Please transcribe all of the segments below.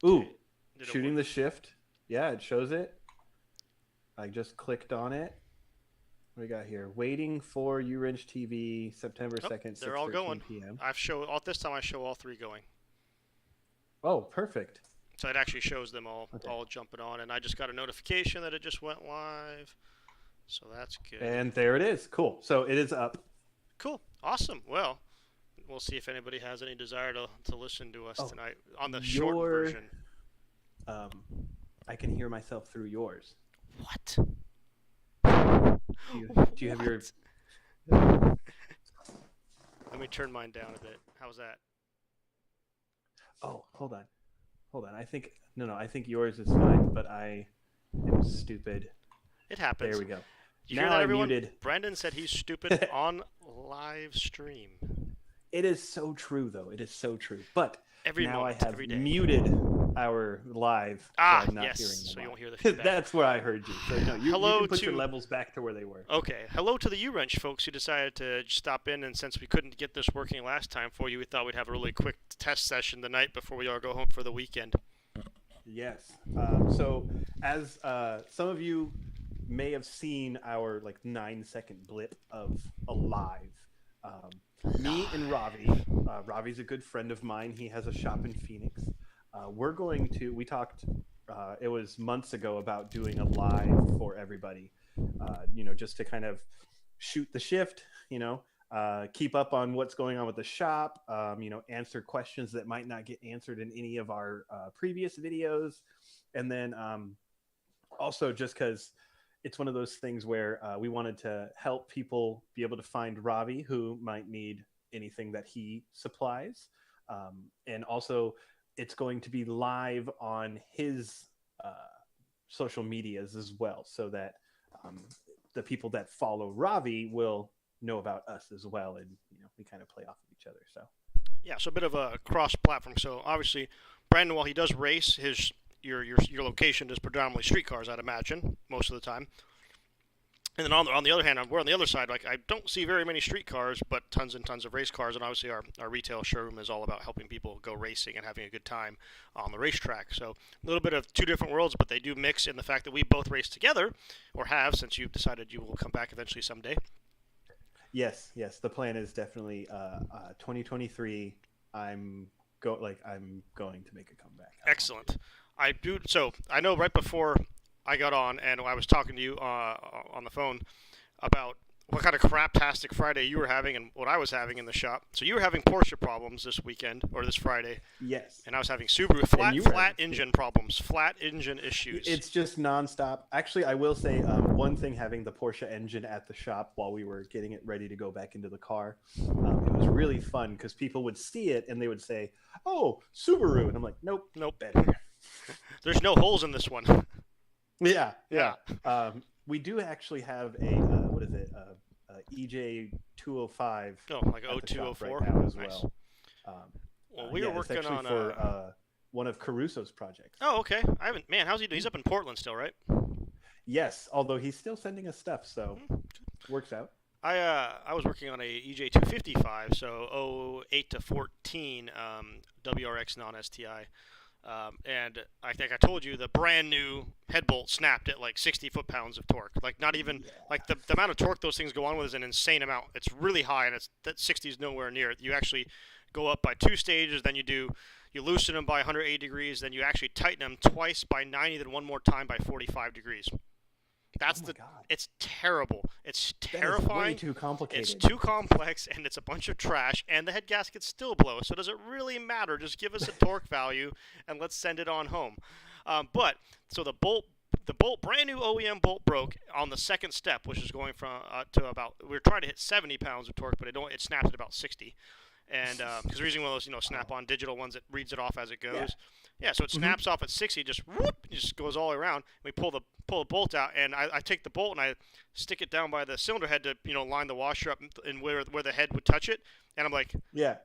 Ooh, Did it shooting work? the shift. Yeah, it shows it. I just clicked on it. What we got here? Waiting for Uwrench TV, September Oh, 2nd, they're all 6:13 going. p.m. This time I show all three going. Oh, perfect. So it actually shows them Okay. all jumping on, and I just got a notification that it just went live. So that's good. And there it is. Cool. So it is up. Cool. Awesome. Well, we'll see if anybody has any desire to listen to us Oh, tonight on the short your version. um I can hear myself through yours. What? Do you have your Let me turn mine down a bit. How's that? Oh, hold on. Hold on. I think no, I think yours is fine, but I am stupid. It happens. There we go. You Now hear that, I everyone? muted. Brendan said he's stupid on live stream. It is so true, though. It is so true. But Every now moment, I have every day. muted our live, so I'm not yes. hearing them. So you all. won't hear the feedback. That's where I heard you. So no, you can put your to- levels back to where they were. Okay. Hello to the Uwrench folks who decided to stop in, and since we couldn't get this working last time for you, we thought we'd have a really quick test session the night before we all go home for the weekend. Yes. So as some of you may have seen our 9-second blip of a live. Me and Ravi. Ravi's a good friend of mine. He has a shop in Phoenix. We talked, it was months ago, about doing a live for everybody, just to kind of shoot the shift, keep up on what's going on with the shop, answer questions that might not get answered in any of our previous videos. And then also just because it's one of those things where we wanted to help people be able to find Ravi who might need anything that he supplies. And also it's going to be live on his social medias as well, so that the people that follow Ravi will know about us as well, and we kind of play off of each other. So Yeah, so a bit of a cross-platform. So obviously, Brandon, while he does race, your location is predominantly street cars, I'd imagine, most of the time. And then on the other hand, we're on the other side. Like, I don't see very many street cars, but tons and tons of race cars. And obviously, our retail showroom is all about helping people go racing and having a good time on the racetrack. So a little bit of two different worlds, but they do mix in the fact that we both race together, or have, since you've decided you will come back eventually someday. yes, the plan is definitely 2023. I'm going to make a comeback. Excellent. I do. So I know right before I got on and I was talking to you on the phone about what kind of craptastic Friday you were having and what I was having in the shop. So you were having Porsche problems this weekend or this Friday. Yes. And I was having Subaru flat engine problems, flat engine issues. It's just nonstop. Actually, I will say one thing: having the Porsche engine at the shop while we were getting it ready to go back into the car, it was really fun because people would see it and they would say, "Oh, Subaru," and I'm like, "Nope, better." There's no holes in this one. Yeah. We do actually have a what is it? EJ 205. Oh, like a 0204 right now as nice. well. Well, we were working it's actually on for one of Caruso's projects. Oh, okay. I haven't. Man, how's he doing? He's up in Portland still, right? Yes, although he's still sending us stuff, so works out. I was working on a EJ 255, so 08 to 14 WRX non-STI. And I think I told you the brand new head bolt snapped at like 60 foot-pounds of torque. Like not even like the amount of torque those things go on with is an insane amount. It's really high, and that 60 is nowhere near it. You actually go up by 2 stages, then you loosen them by 180 degrees, then you actually tighten them twice by 90, then one more time by 45 degrees. God. It's terrible. It's That is terrifying. way too complicated. It's too complex, and it's a bunch of trash, and the head gaskets still blow. So does it really matter? Just give us a torque value, and let's send it on home. So the brand new OEM bolt broke on the second step, which is going from to about. We were trying to hit 70 pounds of torque, but it snaps at about 60. And because we're using one of those snap-on digital ones that reads it off as it goes. Yeah, so it snaps off at 60, just whoop, it just goes all the way around. We pull the bolt out, and I take the bolt and I stick it down by the cylinder head to line the washer up and where the head would touch it. And I'm like,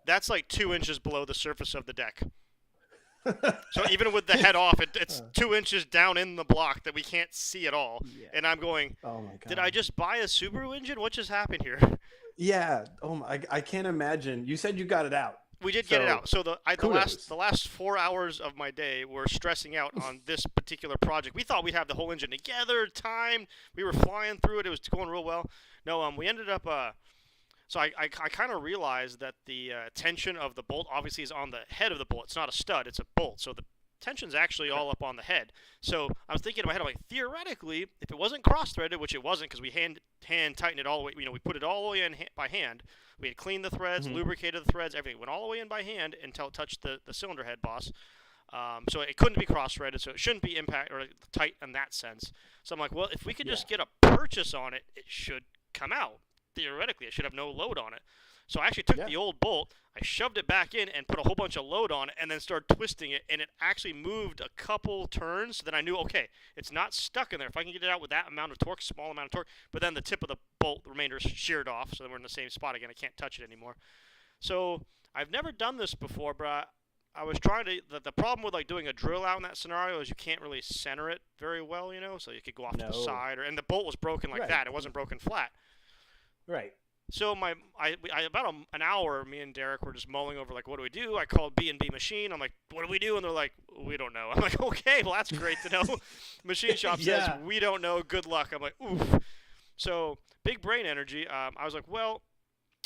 that's like 2 inches below the surface of the deck. So even with the head off, it's 2 inches down in the block that we can't see at all. Yeah. And I'm going, oh my God. Did I just buy a Subaru engine? What just happened here? Yeah. I can't imagine. You said you got it out. We did get it So out. So kudos. the last 4 hours of my day were stressing out on this particular project. We thought we'd have the whole engine together, timed. We were flying through it. It was going real well. No, we ended up. So I kind of realized that the tension of the bolt obviously is on the head of the bolt. It's not a stud. It's a bolt. So the tension's actually all up on the head. So I was thinking in my head, I'm like, theoretically, if it wasn't cross-threaded, which it wasn't because we hand tightened it all the way, we put it all the way in by hand. We had cleaned the threads, lubricated the threads, everything. Went all the way in by hand until it touched the cylinder head boss. So it couldn't be cross-threaded, so it shouldn't be impact or tight in that sense. So I'm like, well, if we could just get a purchase on it, it should come out. Theoretically, it should have no load on it. So I actually took the old bolt, I shoved it back in and put a whole bunch of load on it and then started twisting it, and it actually moved a couple turns. So then I knew, okay, it's not stuck in there. If I can get it out with that amount of torque, small amount of torque, but then the tip of the bolt, the remainder is sheared off, so then we're in the same spot again. I can't touch it anymore. So I've never done this before, but I was trying to. The problem with like doing a drill out in that scenario is you can't really center it very well, so you could go off to the side, and the bolt was broken like that. It wasn't broken flat. Right. So about an hour, me and Derek were just mulling over like, what do we do? I called B&B Machine. I'm like, what do we do? And they're like, we don't know. I'm like, okay, well that's great to know. Machine shop says we don't know. Good luck. I'm like, oof. So big brain energy. I was like, well,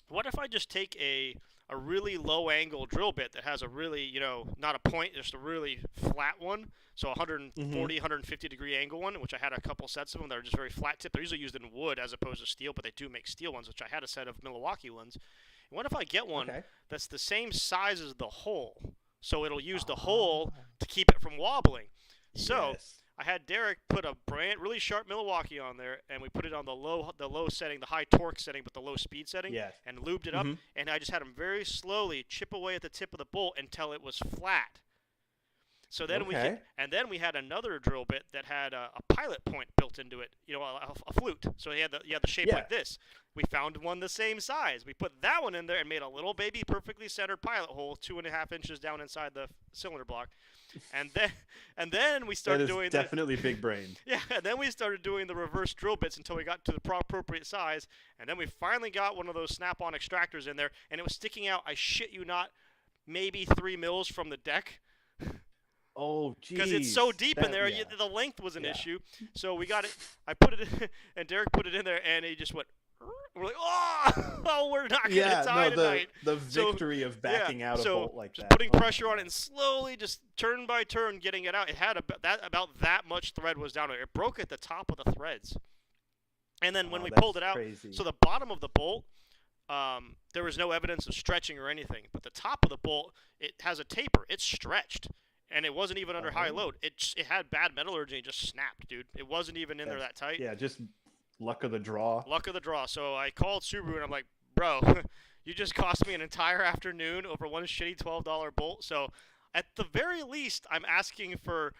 what if I just take a really low angle drill bit that has a really, not a point, just a really flat one. So 140, 150 degree angle one, which I had a couple sets of them that are just very flat tip. They're usually used in wood as opposed to steel, but they do make steel ones, which I had a set of Milwaukee ones. And what if I get one that's the same size as the hole? So it'll use the hole to keep it from wobbling. So I had Derek put a really sharp Milwaukee on there, and we put it on the low setting, the high torque setting, but the low speed setting, and lubed it up. And I just had him very slowly chip away at the tip of the bolt until it was flat. So then we had another drill bit that had a pilot point built into it, a flute. So he had the shape like this. We found one the same size. We put that one in there and made a little baby perfectly centered pilot hole 2.5 inches down inside the cylinder block. And then we started doing definitely big brain. Yeah, and then we started doing the reverse drill bits until we got to the appropriate size, and then we finally got one of those snap-on extractors in there, and it was sticking out, I shit you not, maybe 3 mils from the deck. Oh, geez. Because it's so deep in there, the length was an issue. So we got it, I put it in, and Derek put it in there, and he just went, we're like, oh, we're not going to tie tonight. The victory of backing out a bolt like just that. Putting pressure on it and slowly, just turn by turn, getting it out. It had about that much thread was down there. It broke at the top of the threads. And then when we pulled it out, so the bottom of the bolt, there was no evidence of stretching or anything. But the top of the bolt, it has a taper. It's stretched. And it wasn't even under high load. It had bad metallurgy and just snapped, dude. It wasn't even in there that tight. Yeah, just luck of the draw. Luck of the draw. So I called Subaru and I'm like, bro, you just cost me an entire afternoon over one shitty $12 bolt. So at the very least, I'm asking for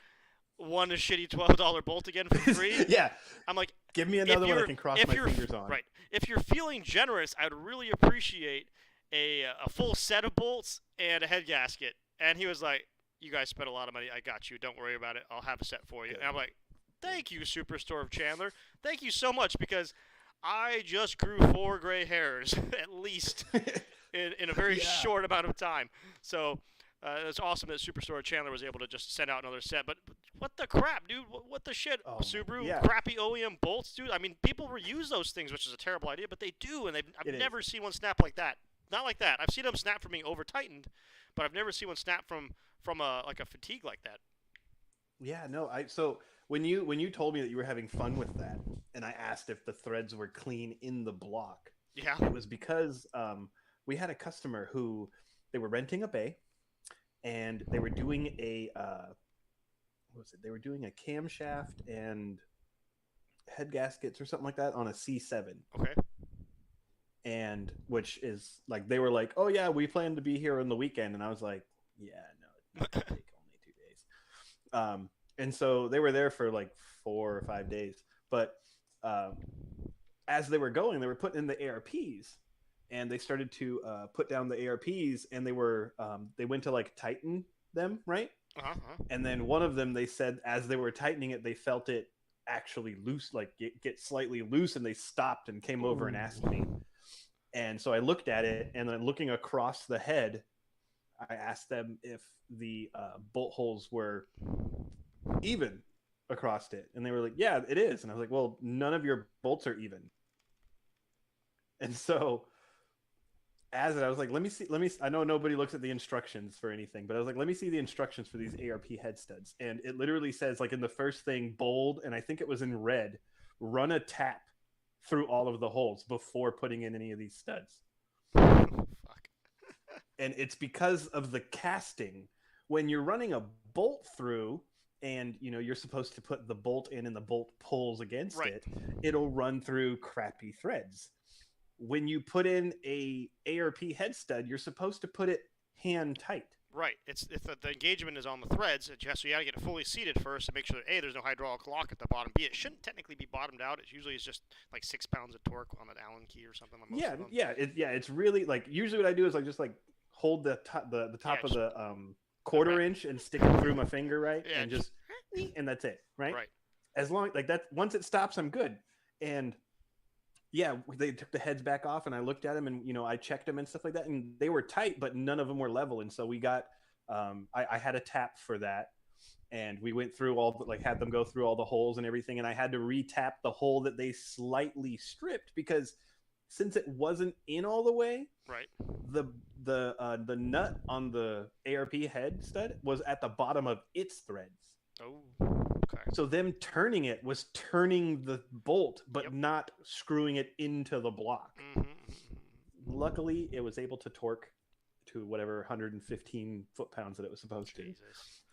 one shitty $12 bolt again for free. Yeah. I'm like, give me another one I can cross my fingers on. Right. If you're feeling generous, I'd really appreciate a full set of bolts and a head gasket. And he was like, you guys spent a lot of money. I got you. Don't worry about it. I'll have a set for you. And I'm like, thank you, Superstore of Chandler. Thank you so much, because I just grew 4 gray hairs, at least, in a very short amount of time. So it's awesome that Superstore of Chandler was able to just send out another set. But what the crap, dude? What the shit? Subaru, crappy OEM bolts, dude? I mean, people reuse those things, which is a terrible idea, but they do, and I've never seen one snap like that. Not like that. I've seen them snap from being over-tightened, but I've never seen one snap from a fatigue like that. Yeah, no. So when you told me that you were having fun with that, and I asked if the threads were clean in the block, it was because we had a customer who they were renting a bay, and they were doing a They were doing a camshaft and head gaskets or something like that on a C7. Okay. And which is like, they were like, oh yeah, we plan to be here on the weekend, and I was like, yeah, no, it's gonna take only 2 days. And so they were there for like 4 or 5 days. But as they were going, they were putting in the ARPs, and they started to put down the ARPs, and they went to like tighten them, right? And then one of them, they said as they were tightening it, they felt it actually loose, like get slightly loose, and they stopped and came over and asked me. And so I looked at it, and then looking across the head, I asked them if the bolt holes were even across it, and they were like, "Yeah, it is." And I was like, "Well, none of your bolts are even." And so as it, I was like, let me see, let me. I know nobody looks at the instructions for anything, but I was like, let me see the instructions for these ARP head studs, and it literally says, like in the first thing, bold, and I think it was in red, run a tap through all of the holes before putting in any of these studs, Fuck. and it's because of the casting. When you're running a bolt through, and you're supposed to put the bolt in, and the bolt pulls against Right. it, it'll run through crappy threads. When you put in a ARP head stud, you're supposed to put it hand tight. Right. It's if the engagement is on the threads, so you got to get it fully seated first to make sure that A, there's no hydraulic lock at the bottom. B, it shouldn't technically be bottomed out. It usually is just like 6 pounds of torque on an Allen key or something. Like most Yeah, of them. it's really like, usually what I do is like just like hold the top of just, the quarter inch and stick it through my finger, right, yeah, and just and that's it, right? Right. As long like that, once it stops, I'm good. And yeah, they took the heads back off, and I looked at them, and I checked them and stuff like that, and they were tight, but none of them were level. And so we got, I had a tap for that, and we went through had them go through all the holes and everything, and I had to re-tap the hole that they slightly stripped, because since it wasn't in all the way, Right. the nut on the ARP head stud was at the bottom of its threads. Oh. Okay. So them turning it was turning the bolt, but Yep. not screwing it into the block. Luckily, it was able to torque to whatever 115 foot-pounds that it was supposed to.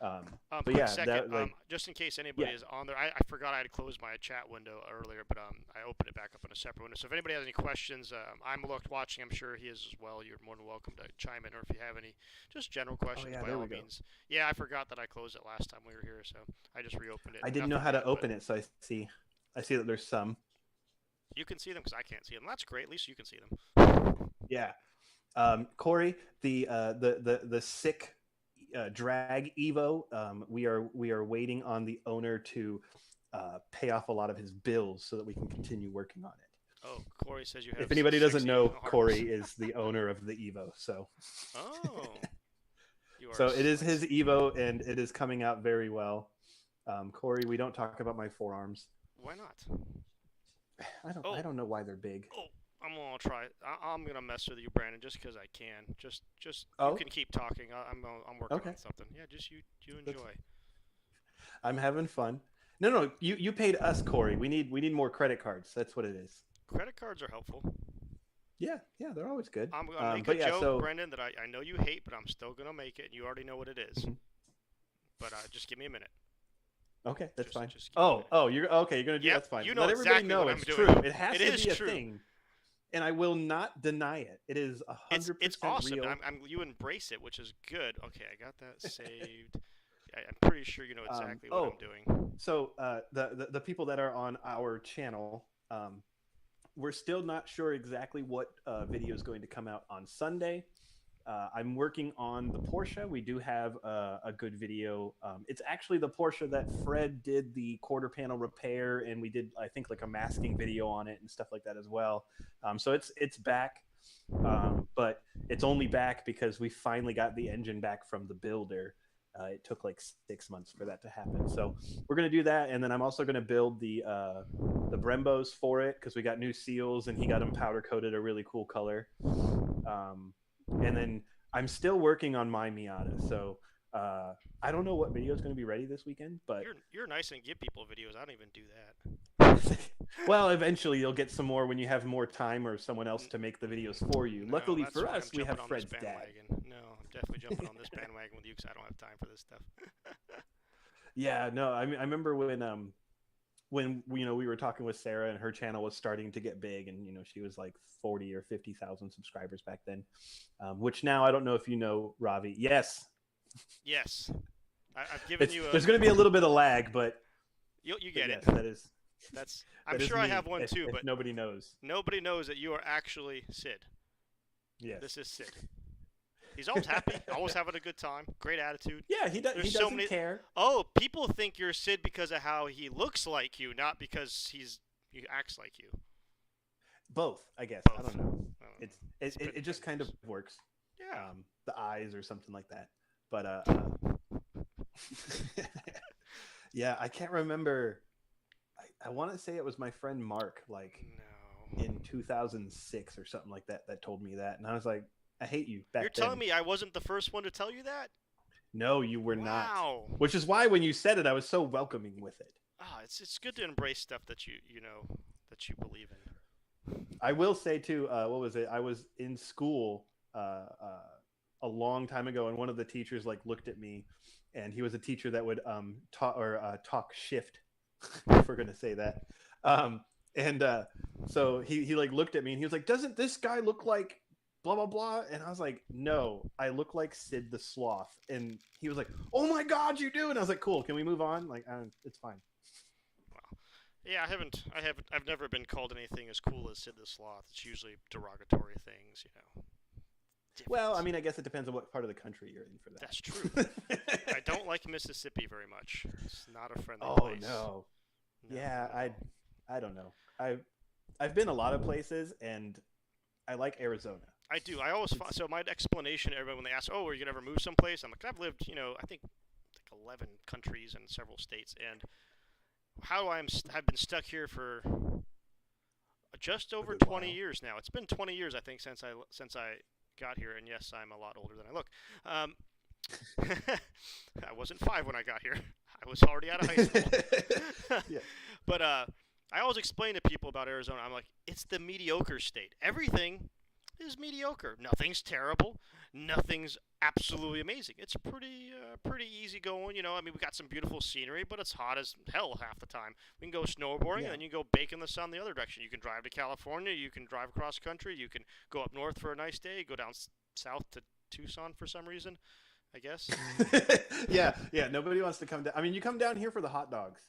But yeah, second, that, just in case anybody is on there, I forgot I had closed my chat window earlier, but I opened it back up in a separate window. So if anybody has any questions, I'm watching. I'm sure he is as well. You're more than welcome to chime in, or if you have any just general questions, by all means. Yeah, I forgot that I closed it last time we were here, so I just reopened it. I didn't know how to open it, so I see that there's some. You can see them because I can't see them. That's great. At least you can see them. Yeah. Corey, the sick drag Evo, we are waiting on the owner to pay off a lot of his bills so that we can continue working on it. Oh, Corey says you have. If anybody doesn't know, Corey is the owner of the Evo, so. Oh. So it is his Evo, and it is coming out very well. Corey, we don't talk about my forearms. Why not? I don't know why they're big. Oh. I'm gonna try. I'm gonna mess with you, Brandon, just because I can. Just you can keep talking. I'm working on something. Yeah, just you enjoy. I'm having fun. No, you paid us, Corey. We need more credit cards. That's what it is. Credit cards are helpful. Yeah, they're always good. I'm gonna make a joke, Brendan, that I know you hate, but I'm still gonna make it, and you already know what it is. Mm-hmm. But just give me a minute. Okay, that's fine. You're okay. You're gonna do that's fine. You know Let exactly everybody know it's true. Doing. It has to be a thing. And I will not deny it. It is 100% It's awesome. real. You embrace it, which is good. Okay, I got that saved. I'm pretty sure you know exactly what I'm doing. So the people that are on our channel, we're still not sure exactly what video is going to come out on Sunday. I'm working on the Porsche. We do have a good video. It's actually the Porsche that Fred did the quarter panel repair, and we did, I think, like a masking video on it and stuff like that as well. So it's back, but it's only back because we finally got the engine back from the builder. It took like 6 months for that to happen. So we're going to do that, and then I'm also going to build the Brembos for it, because we got new seals, and he got them powder coated a really cool color. And then I'm still working on my Miata, so I don't know what video is going to be ready this weekend. But you're nice and give people videos. I don't even do that. Well, eventually you'll get some more when you have more time or someone else to make the videos for you. No, luckily for us, we have Fred's dad. No, I'm definitely jumping on this bandwagon with you because I don't have time for this stuff. Yeah, no, I remember when we were talking with Sarah, and her channel was starting to get big, and she was like 40 or 50,000 subscribers back then, which now I don't know if you know, Ravi. Yes. I've given you. There's going to be a little bit of lag, but you get it. That's. I'm sure I have one too, but nobody knows. Nobody knows that you are actually Sid. Yes. This is Sid. He's always happy, always having a good time, great attitude. Yeah, he doesn't care. Oh, people think you're Sid because of how he looks like you, not because he acts like you. Both, I guess. I don't know. It just kind of works. Yeah. the eyes or something like that. But yeah, I can't remember. I want to say it was my friend Mark, like No. in 2006 or something like that, that told me that, and I was like, I hate you You're back telling then. me I wasn't the first one to tell you that? No, you were not. Wow. Which is why when you said it, I was so welcoming with it. Ah, it's good to embrace stuff that you know that you believe in. I will say too, what was it? I was in school a long time ago, and one of the teachers like looked at me, and he was a teacher that would talk shift, if we're gonna say that. Um, and so he like looked at me, and he was like, "Doesn't this guy look like blah blah blah?" And I was like, "No, I look like Sid the Sloth." And he was like, "Oh my God, you do!" And I was like, "Cool, can we move on?" Like, it's fine. Wow. Yeah, I've never been called anything as cool as Sid the Sloth. It's usually derogatory things, you know. Well, I Different. mean, I guess it depends on what part of the country you're in for That's true. I that. don't like Mississippi very much. It's not a friendly Oh place. no. No, Yeah, not at I all. I don't know. I've been a lot of places, and I like Arizona. I do. I always It's so my explanation to everyone when they ask, "Oh, are you gonna ever move someplace?" I'm like, "I've lived, I think like 11 countries and several states, and how have been stuck here for just a over good 20 while. years now. It's been 20 years, I think, since I got here, and yes, I'm a lot older than I look. Um, I wasn't 5 when I got here. I was already out of high school. Yeah. But I always explain to people about Arizona. I'm like, it's the mediocre state. Everything is mediocre. Nothing's terrible. Nothing's absolutely amazing. It's pretty easy going. I mean, we got some beautiful scenery, but it's hot as hell half the time. We can go snowboarding, and Yeah. then you can go bake in the sun the other direction. You can drive to California. You can drive across country. You can go up north for a nice day. Go down south to Tucson for some reason. I guess. Yeah, yeah. Nobody wants to come down. I mean, you come down here for the hot dogs.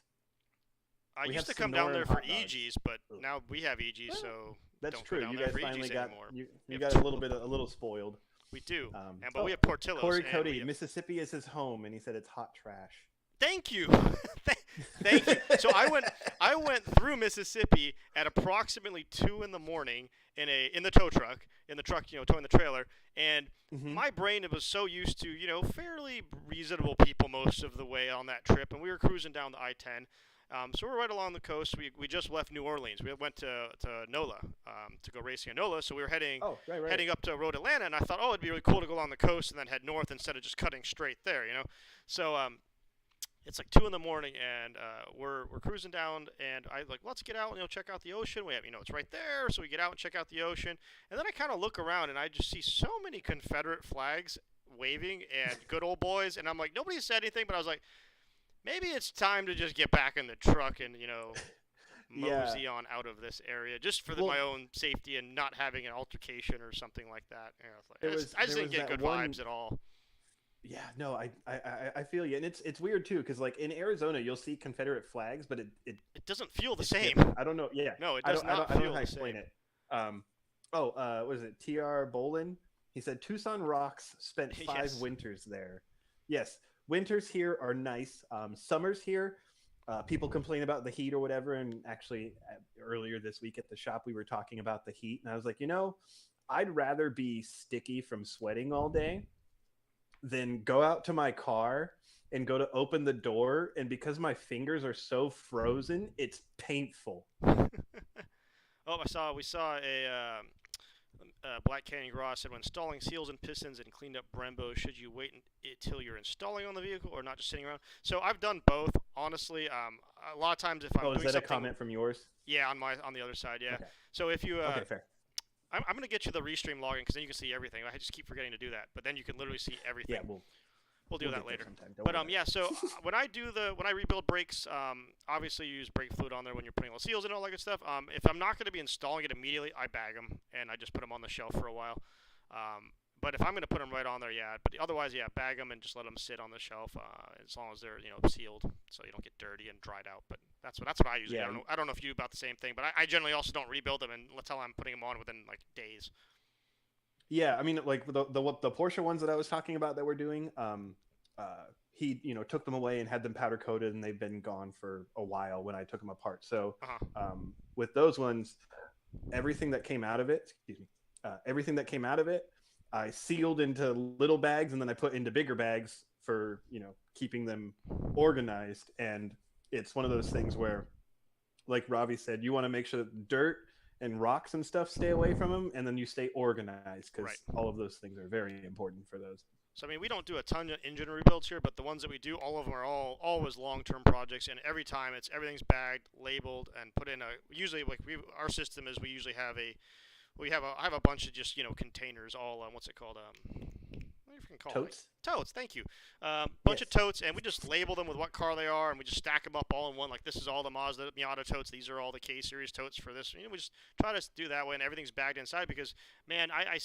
I We used have to come down Sonoran there for hot dogs. EGs, but Ugh. now we have EGs, Well, so that's don't go true. down You there guys for finally EGs got anymore. We you have got a little spoiled. we do, but we Oh, have Portillo's, Corey and we Cody, have. Mississippi is his home, and he said it's hot trash. Thank you, thank you. So I went through Mississippi at approximately 2 in the morning in the tow truck towing the trailer, and Hmm. my brain was so used to fairly reasonable people most of the way on that trip, and we were cruising down the I-10. So we're right along the coast. We just left New Orleans. We went to NOLA to go racing at NOLA. So we were Oh, right, right. heading up to Road Atlanta, and I thought, oh, it'd be really cool to go along the coast and then head north instead of just cutting straight there. So it's like 2 in the morning, and we're cruising down, and I like let's get out and check out the ocean. We have it's right there, so we get out and check out the ocean, and then I kind of look around and I just see so many Confederate flags waving and good old boys, and I'm like nobody said anything, but I was like maybe it's time to just get back in the truck and Yeah. mosey on out of this area just for my Well, own safety and not having an altercation or something like that. I just there didn't was get that good one. vibes at all. Yeah, no, I feel you, and it's weird too, because like in Arizona, you'll see Confederate flags, but It doesn't feel the it's same. different. I don't know. Yeah, No, it does not I don't know feel how to the explain same. it. What is it? Tr Bolin. He said Tucson rocks. Spent 5 Yes. winters there. Yes, winters here are nice. Summers here, people complain about the heat or whatever. And actually, earlier this week at the shop, we were talking about the heat, and I was like, I'd rather be sticky from sweating all day than go out to my car and go to open the door, and because my fingers are so frozen, it's painful. Oh, we saw Black Canyon Garage said when installing seals and pistons and cleaned up Brembo, should you wait until you're installing on the vehicle or not just sitting around? So I've done both, honestly. A lot of times if I'm Oh, is doing that a something, comment from yours? yeah, on the other side, yeah. Okay. So if you Okay, fair. I'm gonna get you the restream login because then you can see everything. I just keep forgetting to do that, but then you can literally see Yeah, everything. We'll do we'll that get there later. sometime. Don't But worry about yeah, so it. when I rebuild brakes, obviously you use brake fluid on there when you're putting all the seals and all that good stuff. If I'm not going to be installing it immediately, I bag them and I just put them on the shelf for a while. But if I'm going to put them right on there, yeah. But otherwise, yeah, bag them and just let them sit on the shelf as long as they're sealed, so you don't get dirty and dried out. But that's what I usually. Yeah, I don't know if you about the same thing, but I generally also don't rebuild them until I'm putting them on within like days. yeah. I mean, like the Porsche ones that I was talking about that we're doing. He took them away and had them powder coated, and they've been gone for a while when I took them apart. So Uh huh. with those ones, everything that came out of it, excuse me, everything that came out of it, I sealed into little bags, and then I put into bigger bags for keeping them organized. And it's one of those things where, like Ravi said, you want to make sure that dirt and rocks and stuff stay away from them, and then you stay organized because Right. all of those things are very important for those. So I mean, we don't do a ton of engine rebuilds here, but the ones that we do, all of them are always long-term projects, and every time everything's bagged, labeled, and put in a. Usually, like our system is we usually have a I have a bunch of just containers, all what's it called, what do you call it? Totes. Totes, thank you. Bunch Yes. of totes, and we just label them with what car they are, and we just stack them up all in one. Like, this is all the Mazda Miata totes. These are all the K series totes for this. We just try to do that way, and everything's bagged inside. Because, man, I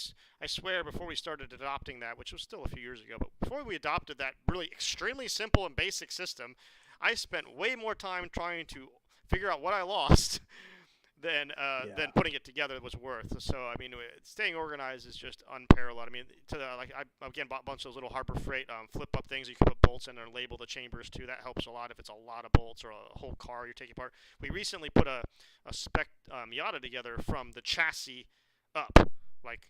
swear, before we started adopting that, which was still a few years ago, but before we adopted that really extremely simple and basic system, I spent way more time trying to figure out what I lost than putting it together was worth. So I mean, staying organized is just unparalleled. I mean, I again bought a bunch of those little Harbor Freight flip up things you can put bolts in and label the chambers too. That helps a lot if it's a lot of bolts or a whole car you're taking apart. We recently put a spec Miata together from the chassis up, like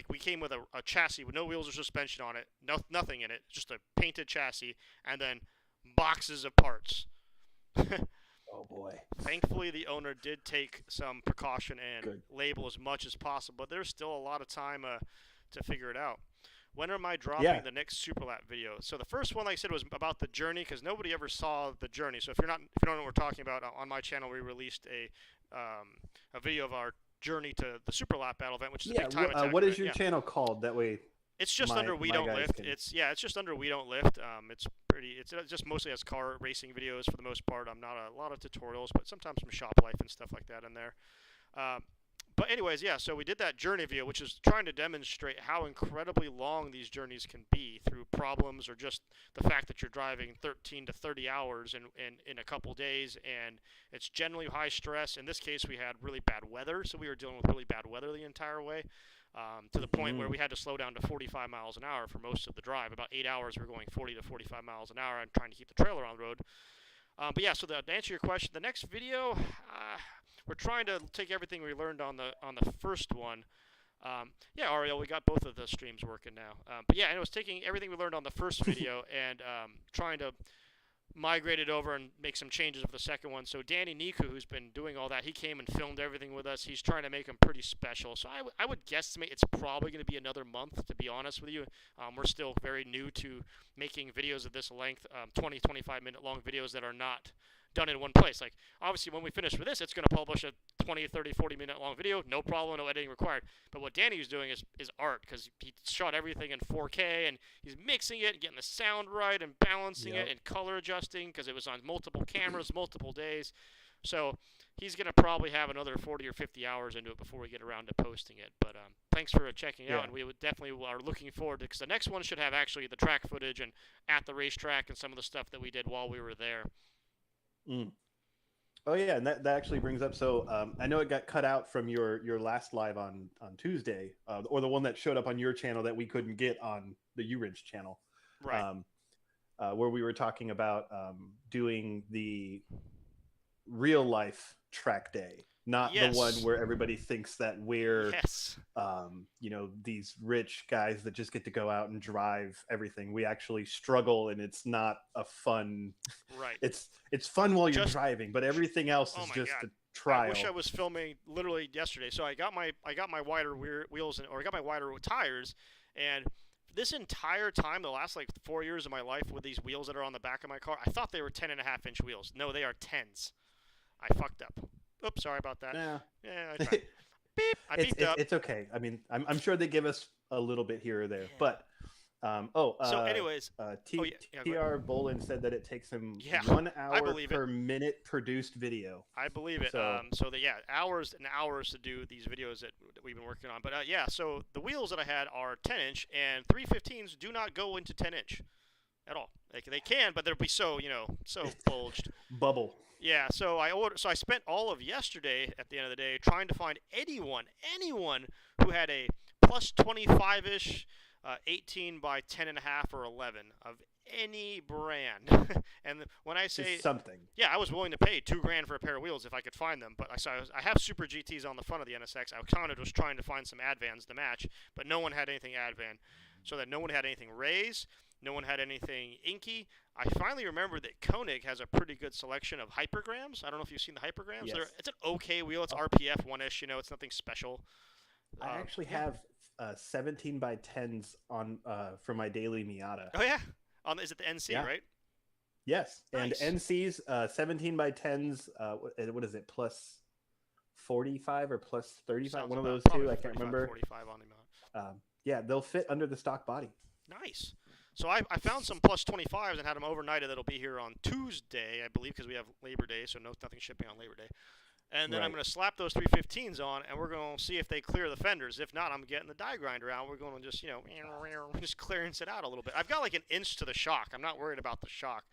we came with a chassis with no wheels or suspension on it, nothing in it, just a painted chassis, and then boxes of parts. Oh boy. Thankfully, the owner did take some precaution and Good. label as much as possible, but there's still a lot of time to figure it out. When am I dropping Yeah. the next Superlap video? So the first one, like I said, was about the journey because nobody ever saw the journey. So if you don't know what we're talking about, on my channel we released a video of our journey to the Superlap battle event, which is a Yeah. big time attack What is event. your Yeah. channel called? That way. It's just My- under We my Don't guys Lift. can- It's just under We Don't Lift. It's just mostly has car racing videos for the most part. I'm not a lot of tutorials, but sometimes some shop life and stuff like that in there. Um, but anyways, yeah. So we did that journey video, which is trying to demonstrate how incredibly long these journeys can be through problems or just the fact that you're driving 13 to 30 hours in a couple days, and it's generally high stress. In this case, we had really bad weather, so we were dealing with really bad weather the entire way. To the point where we had to slow down to 45 miles an hour for most of the drive. About 8 hours, we're going 40 to 45 miles an hour and trying to keep the trailer on the road. But yeah, so to answer your question, the next video, we're trying to take everything we learned on the first one. Yeah, Ariel, we got both of the streams working now. But yeah, and it was taking everything we learned on the first video and trying to migrate it over and make some changes for the second one. So Danny Niku, who's been doing all that, he came and filmed everything with us. He's trying to make them pretty special. So I would guesstimate it's probably going to be another month, to be honest with you. We're still very new to making videos of this length, 20, 25-minute long videos that are not done in one place. Like, obviously, when we finish with this, it's going to publish a 20, 30, 40-minute long video. No problem, no editing required. But what Danny was doing is art, because he shot everything in 4K, and he's mixing it and getting the sound right and balancing it and color adjusting, because it was on multiple cameras, multiple days. So he's going to probably have another 40 or 50 hours into it before we get around to posting it. But thanks for checking it out, and we would definitely are looking forward to, because the next one should have actually the track footage and at the racetrack and some of the stuff that we did while we were there. Oh yeah, and that actually brings up. So I know it got cut out from your last live on Tuesday, or the one that showed up on your channel that we couldn't get on the U-Ridge channel, Right. Where we were talking about doing the real life track day, not the one where everybody thinks that we're these rich guys that just get to go out and drive everything. We actually struggle, and it's not a fun. Right. It's fun while you're driving, but everything else is just a trial. I wish I was filming literally yesterday. So I got my wider wheels or I got my wider tires, and this entire time, the last 4 years of my life with these wheels that are on the back of my car, I thought they were 10.5-inch wheels. No, they are 10s. I fucked up. Oops, sorry about that. I tried. Beep. I beeped up. It's okay. I mean, I'm sure they give us a little bit here or there, but so anyways, TR Bolin said that it takes him 1 hour per minute produced video. I believe it. So, hours and hours to do these videos that we've been working on. But so the wheels that I had are 10-inch, and 315s do not go into 10-inch at all. They can, but they'll be so bulged. Bubble. Yeah, so I spent all of yesterday at the end of the day trying to find anyone who had a plus 25-ish 18 by 10.5 or 11 of any brand. And when I say Just something. yeah, I was willing to pay $2,000 for a pair of wheels if I could find them. But I have Super GTs on the front of the NSX. I kind of was trying to find some Advans to match, but no one had anything Advan. So that no one had anything Rays, no one had anything Inky. I finally remembered that Koenig has a pretty good selection of hypergrams. I don't know if you've seen the hypergrams. Yes. It's an okay wheel. It's RPF 1-ish. It's nothing special. I actually have 17 by 10s on for my daily Miata. Oh yeah, is it the NC right? Yes, Nice. and NC's 17 by 10s. What is it? Plus 45 or plus 35? Sounds One of about those probably two. I can't 35, remember. 45 on the Miata. Yeah, they'll fit under the stock body. Nice. So I found some plus 25s and had them overnighted. That'll be here on Tuesday, I believe, because we have Labor Day, so nothing shipping on Labor Day. And then I'm going to slap those 315s on, and we're going to see if they clear the fenders. If not, I'm getting the die grinder out. We're going to just, just clearance it out a little bit. I've got like an inch to the shock. I'm not worried about the shock.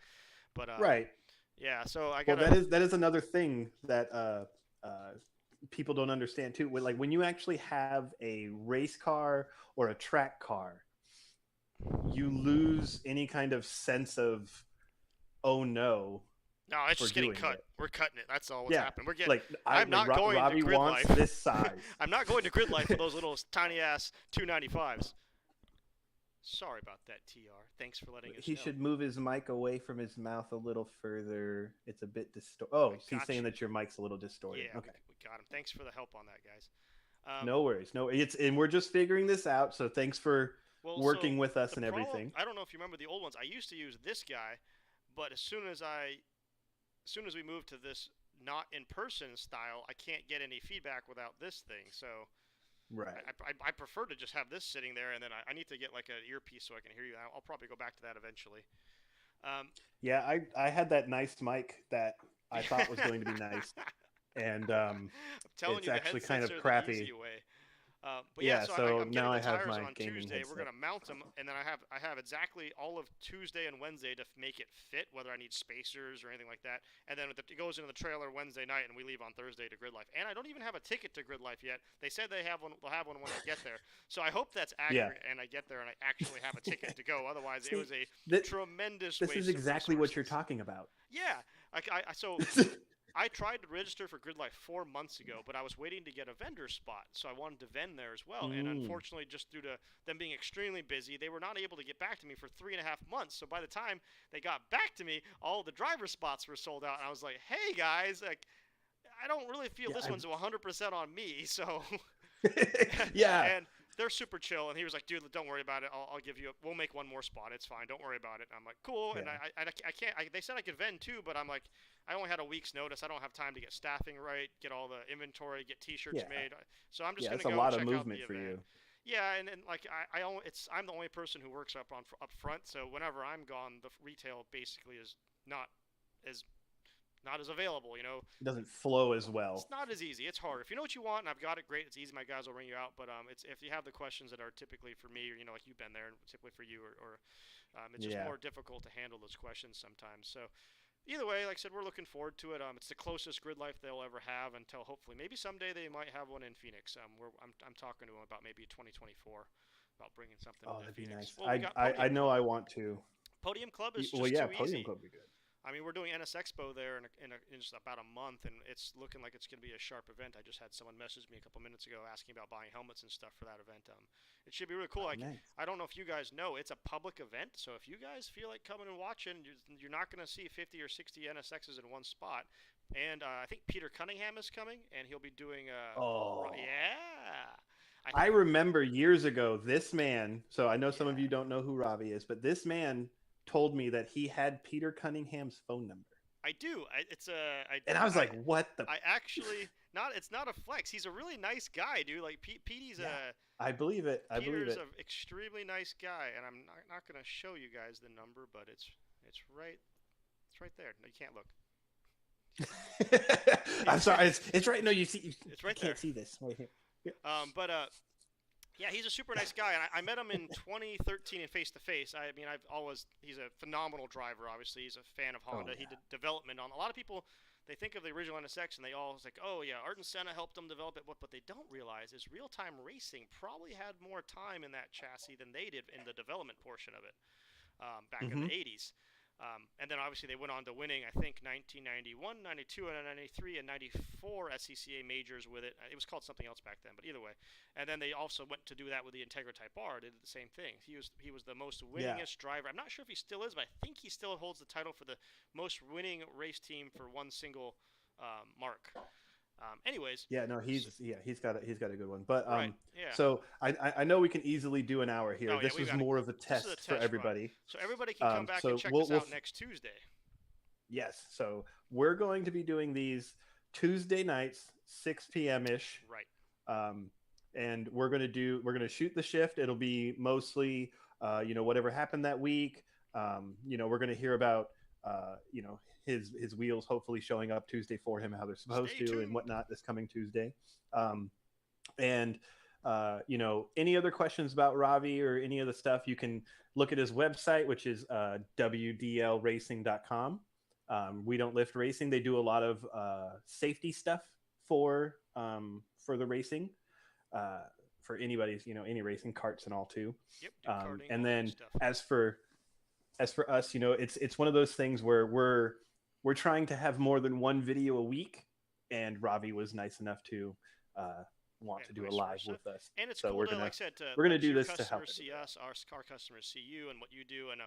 But right. Yeah, so I got that is another thing that people don't understand too. Like when you actually have a race car or a track car, you lose any kind of sense of, oh no. No, it's just getting cut. We're cutting it. That's all what's happened. We're getting. Like I'm not going Robbie to Grid wants Life. This size. I'm not going to Grid Life for those little tiny ass 295s. Sorry about that, TR. Thanks for letting us know. He should move his mic away from his mouth a little further. It's a bit distorted. Oh, he's saying that your mic's a little distorted. Yeah, okay. We got him. Thanks for the help on that, guys. No worries. And we're just figuring this out. So thanks for working with us and everything. I don't know if you remember the old ones. I used to use this guy, but as soon as we moved to this not in-person style, I can't get any feedback without this thing. So right. I prefer to just have this sitting there, and then I need to get like an earpiece so I can hear you. I'll probably go back to that eventually. Yeah, I had that nice mic that I thought was going to be nice, and I'm telling it's you, actually the kind of the crappy. easy way. But yeah, so I'm now I getting the have tires my on gaming Tuesday. headset. We're gonna mount them, and then I have exactly all of Tuesday and Wednesday to make it fit, whether I need spacers or anything like that. And then it goes into the trailer Wednesday night, and we leave on Thursday to Grid Life. And I don't even have a ticket to Grid Life yet. They said they'll have one when I get there. So I hope that's accurate, and I get there and I actually have a ticket to go. Otherwise, it was a tremendous. This is exactly what you're talking about. Yeah, so. I tried to register for Grid Life 4 months ago, but I was waiting to get a vendor spot, so I wanted to vend there as well. And unfortunately, just due to them being extremely busy, they were not able to get back to me for 3.5 months. So by the time they got back to me, all the driver spots were sold out. And I was like, "Hey guys, like, I don't really feel this one's 100% on me." So yeah. And they're super chill, and he was like, "Dude, don't worry about it. I'll give you. We'll make one more spot. It's fine. Don't worry about it." And I'm like, "Cool." Yeah. And I can't. They said I could vend too, but I'm like, I only had a week's notice. I don't have time to get staffing right, get all the inventory, get T-shirts made. So I'm just gonna go a lot check of movement out for you. Yeah, and like I'm the only person who works up front. So whenever I'm gone, the retail basically is not as available, It doesn't flow as well. It's not as easy. It's hard. If you know what you want, and I've got it, great. It's easy. My guys will ring you out. But it's if you have the questions that are typically for me, or like you've been there, and typically for you, or it's just more difficult to handle those questions sometimes. So either way, like I said, we're looking forward to it. It's the closest Grid Life they'll ever have until hopefully maybe someday they might have one in Phoenix. I'm talking to them about maybe 2024 about bringing something to Phoenix. Nice. Well, I know I want to. Podium Club is just Podium easy. Club would be good. I mean, we're doing NS Expo there in just about a month, and it's looking like it's going to be a sharp event. I just had someone message me a couple minutes ago asking about buying helmets and stuff for that event. It should be really cool. Nice. I don't know if you guys know, it's a public event, so if you guys feel like coming and watching, you're not going to see 50 or 60 NSXs in one spot. And I think Peter Cunningham is coming, and he'll be doing I remember years ago, this man, so I know some of you don't know who Ravi is, but this man told me that he had Peter Cunningham's phone number. I do. And I was like, "What the?" I actually It's not a flex. He's a really nice guy, dude. Like Petey's I believe it. Peter's an extremely nice guy, and I'm not gonna show you guys the number, but it's right there. No, you can't look. I'm sorry. It's right. No, you see. It's right you there. Can't see this right here. Yeah. Yeah, he's a super nice guy, and I met him in 2013 in face-to-face. I mean, he's a phenomenal driver, obviously. He's a fan of Honda. He did development on a lot of people. they think of the original NSX and they all was like, oh yeah, Art and Senna helped them develop it. What they don't realize is real-time racing probably had more time in that chassis than they did in the development portion of it back in Mm-hmm. the 80s. And then obviously they went on to winning, I think, 1991, 92, and 93 and 94 SCCA majors with it. It was called something else back then, but either way. And then they also went to do that with the Integra Type R. They did the same thing. He was the most Yeah. winningest driver. I'm not sure if he still is, but I think he still holds the title for the most winning race team for one single mark. Anyways, Yeah, no, so, he's got a good one. But right, yeah. so I know we can easily do an hour here. Oh yeah, This we was got more of a This is a test for test run, everybody. so everybody can come back and So check we'll, this out next Tuesday. yes. So we're going to be doing these Tuesday nights, 6 p.m. ish. Right. And we're gonna shoot the shift. It'll be mostly whatever happened that week. We're gonna hear about his wheels hopefully showing up Tuesday for him, how they're supposed Stay to tuned. and whatnot this coming Tuesday. And any other questions about Ravi or any of the stuff, you can look at his website, which is wdlracing.com. We don't lift racing. They do a lot of safety stuff for the racing, for anybody's, any racing, carts and all too. Yep. Karting, And all then that stuff. as for us, it's one of those things where we're trying to have more than one video a week, and Ravi was nice enough to want to do a vice live versa. with us. And it's So cool we're to, gonna like I said, we're gonna let do your this to help customers see everybody. us, our customers see you, and what you do. And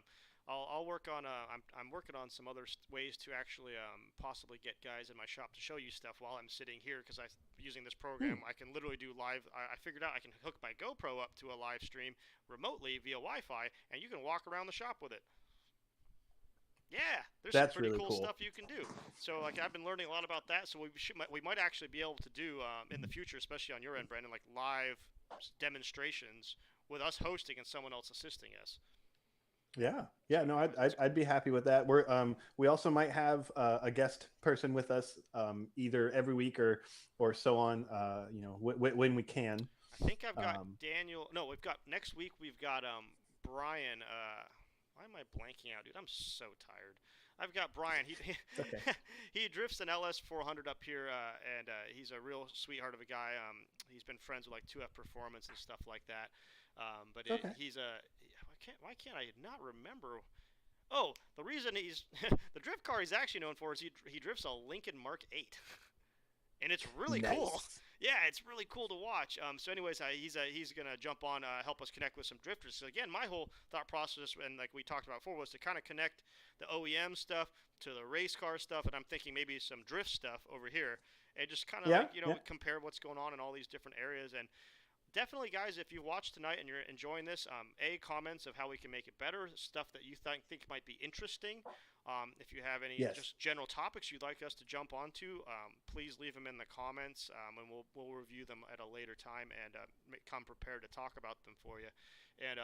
I'll work on. I'm working on some other ways to actually possibly get guys in my shop to show you stuff while I'm sitting here, because using this program I can literally do live. I figured out I can hook my GoPro up to a live stream remotely via Wi-Fi, and you can walk around the shop with it. Yeah, there's That's some pretty really cool cool. stuff you can do. So like I've been learning a lot about that. So we might actually be able to do in the future, especially on your end, Brandon, like live demonstrations with us hosting and someone else assisting us. Yeah, no, I'd be happy with that. We also might have a guest person with us, either every week or so on, when we can. I think I've got Daniel. No, we've got next week. We've got Brian. Why am I blanking out, dude? I'm so tired. I've got Brian. Okay. He drifts an LS 400 up here, and he's a real sweetheart of a guy. He's been friends with like 2F Performance and stuff like that. But Okay. he's a. Why can't I not remember? Oh, the reason he's the drift car he's actually known for is he drifts a Lincoln Mark 8. And it's really cool. Nice. Yeah, it's really cool to watch. So, anyways, he's gonna jump on, help us connect with some drifters. So again, my whole thought process, and like we talked about before, was to kind of connect the OEM stuff to the race car stuff, and I'm thinking maybe some drift stuff over here, and just kind of compare what's going on in all these different areas. And definitely, guys, if you watched tonight and you're enjoying this, comments of how we can make it better, stuff that you think might be interesting. If you have any Yes. just general topics you'd like us to jump onto, please leave them in the comments, and we'll review them at a later time and come prepared to talk about them for you. And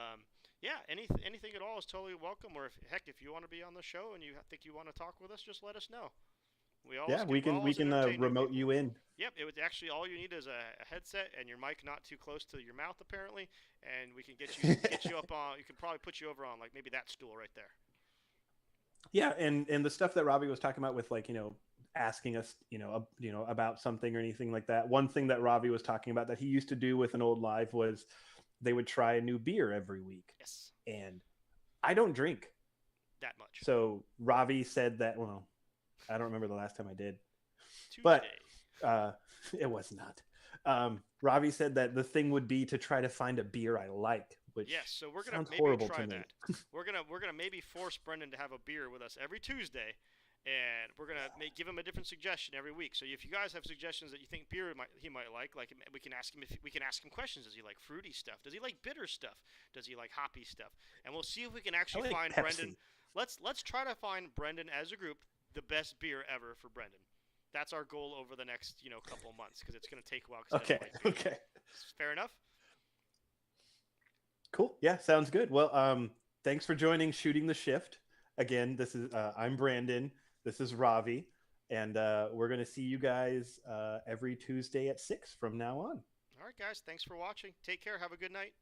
yeah, anything at all is totally welcome. Or if you want to be on the show and you think you want to talk with us, just let us know. We can remote you in. Yep, it would actually all you need is a headset and your mic not too close to your mouth apparently, and we can get you up on. You can probably put you over on like maybe that stool right there. Yeah, and the stuff that Robbie was talking about with like asking us about something or anything like that. One thing that Robbie was talking about that he used to do with an old live was they would try a new beer every week. Yes. And I don't drink that much. So Ravi said that. Well, I don't remember the last time I did, Tuesday. but it was not. Ravi said that the thing would be to try to find a beer I like, which yes. So we're gonna sounds maybe horrible try to me. that. We're gonna maybe force Brendan to have a beer with us every Tuesday, and we're gonna give him a different suggestion every week. So if you guys have suggestions that you think beer he might like we can ask him questions. Does he like fruity stuff? Does he like bitter stuff? Does he like hoppy stuff? And we'll see if we can actually find Pepsi. Brendan. Let's try to find Brendan as a group the best beer ever for Brendan. That's our goal over the next couple of months because it's going to take a while. Okay. Okay. Fair enough. Cool. Yeah, sounds good. Well, thanks for joining Shooting the Shift. Again, this is I'm Brandon. This is Ravi, and we're going to see you guys every Tuesday at 6 from now on. All right, guys. Thanks for watching. Take care. Have a good night.